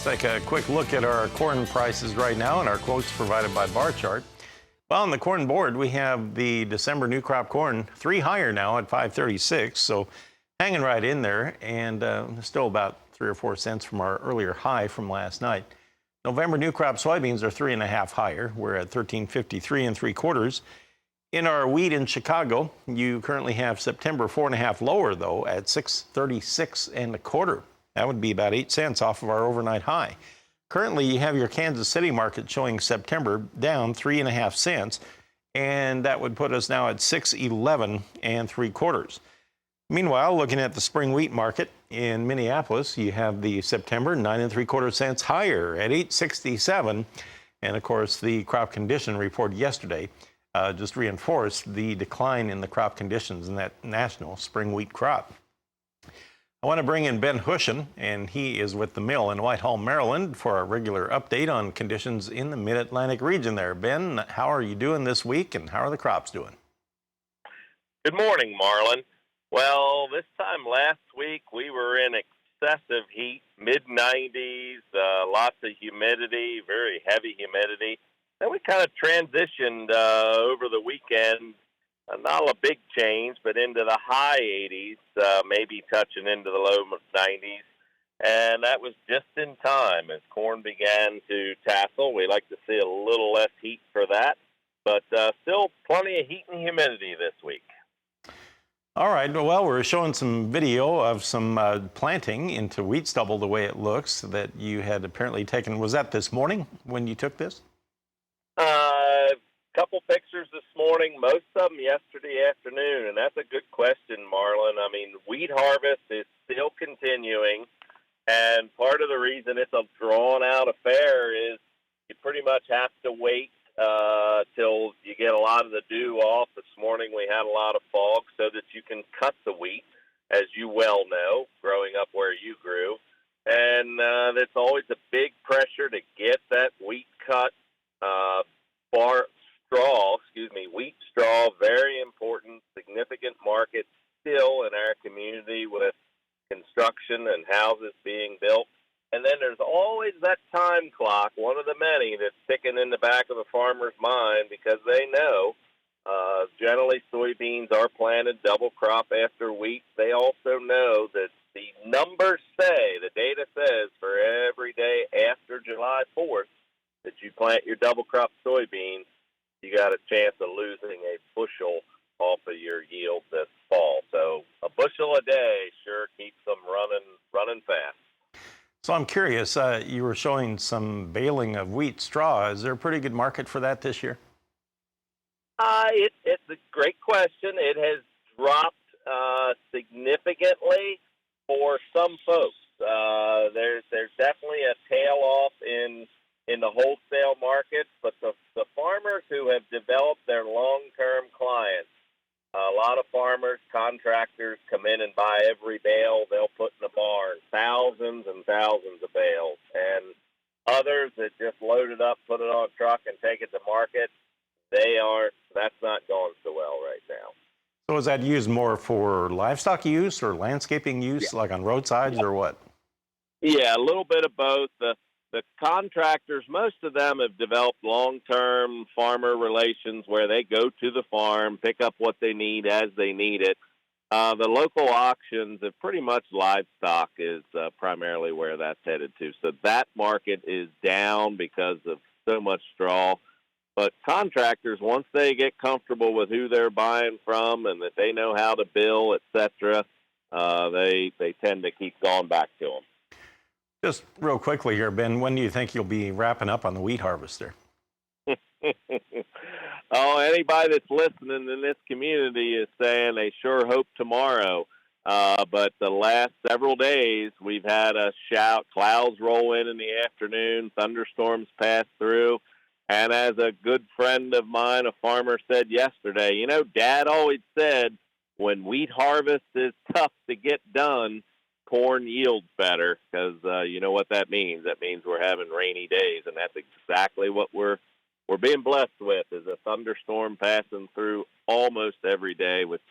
Let's take a quick look at our corn prices right now and our quotes provided by Bar Chart. Well, on the corn board, we have the December new crop corn 3 higher now at 5.36, so hanging right in there, and still about 3 or 4 cents from our earlier high from last night. November new crop soybeans are 3.5 higher. We're at 13.53 3/4. In our wheat in Chicago, you currently have September 4.5 lower though at 6.36 1/4. That would be about 8 cents off of our overnight high. Currently, you have your Kansas City market showing September down 3.5 cents, and that would put us now at 6.11 3/4. Meanwhile, looking at the spring wheat market in Minneapolis, you have the September 9 3/4 cents higher at 8.67, and of course, the crop condition report yesterday just reinforced the decline in the crop conditions in that national spring wheat crop. I want to bring in Ben Hushon, and he is with the mill in Whitehall, Maryland, for a regular update on conditions in the Mid-Atlantic region there. Ben, how are you doing this week, and how are the crops doing? Good morning, Marlin. Well, this time last week, we were in excessive heat, mid-90s, lots of humidity, very heavy humidity. Then we kind of transitioned over the weekend. Not a big change, but into the high 80s, maybe touching into the low 90s. And that was just in time as corn began to tassel. We like to see a little less heat for that, but still plenty of heat and humidity this week. All right. Well, we're showing some video of some planting into wheat stubble the way it looks that you had apparently taken. Was that this morning when you took this? Couple pictures this morning, most of them yesterday afternoon, and that's a good question, Marlin. I mean, wheat harvest is still continuing, and part of the reason it's a drawn-out affair is you pretty much have to wait till you get a lot of the dew off. This morning we had a lot of fog so that you can cut the wheat, as you well know, growing up where you grew, and that's always a big pressure to get that wheat cut. Wheat straw, very important, significant market still in our community with construction and houses being built. And then there's always that time clock, one of the many that's ticking in the back of the farmer's mind because they know generally soybeans are planted double crop after wheat. They also know that the numbers say, the data says for every day after July 4th that you plant your double crop soybeans, you got a chance of losing a bushel off of your yield this fall. So a bushel a day sure keeps them running fast. So I'm curious, you were showing some baling of wheat straw. Is there a pretty good market for that this year? It's a great question. It has dropped significantly for some folks. There's definitely a tail off in the wholesale market, but the farmers who have developed their long-term clients, a lot of farmers, contractors come in and buy every bale they'll put in the barn, thousands and thousands of bales, and others that just load it up, put it on a truck, and take it to market, that's not going so well right now. So is that used more for livestock use or landscaping use, like on roadsides or what? Yeah, a little bit of both. The contractors, most of them have developed long-term farmer relations where they go to the farm, pick up what they need as they need it. The local auctions are pretty much livestock is primarily where that's headed to. So that market is down because of so much straw. But contractors, once they get comfortable with who they're buying from and that they know how to bill, et cetera, they tend to keep going back to them. Just real quickly here, Ben, when do you think you'll be wrapping up on the wheat harvest there? Oh, anybody that's listening in this community is saying they sure hope tomorrow. But the last several days, we've had a shout, clouds roll in the afternoon, thunderstorms pass through. And as a good friend of mine, a farmer, said yesterday, you know, Dad always said when wheat harvest is tough to get done, corn yields better, because you know what that means. That means we're having rainy days, and that's exactly what we're being blessed with, is a thunderstorm passing through almost every day, which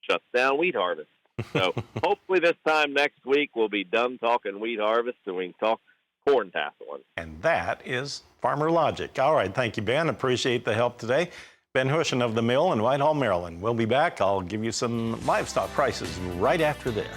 shuts down wheat harvest. So hopefully this time next week we'll be done talking wheat harvest, and we can talk corn tasseling. And that is Farmer Logic. All right, thank you, Ben. Appreciate the help today. Ben Hushon of the Mill in Whitehall, Maryland. We'll be back. I'll give you some livestock prices right after this.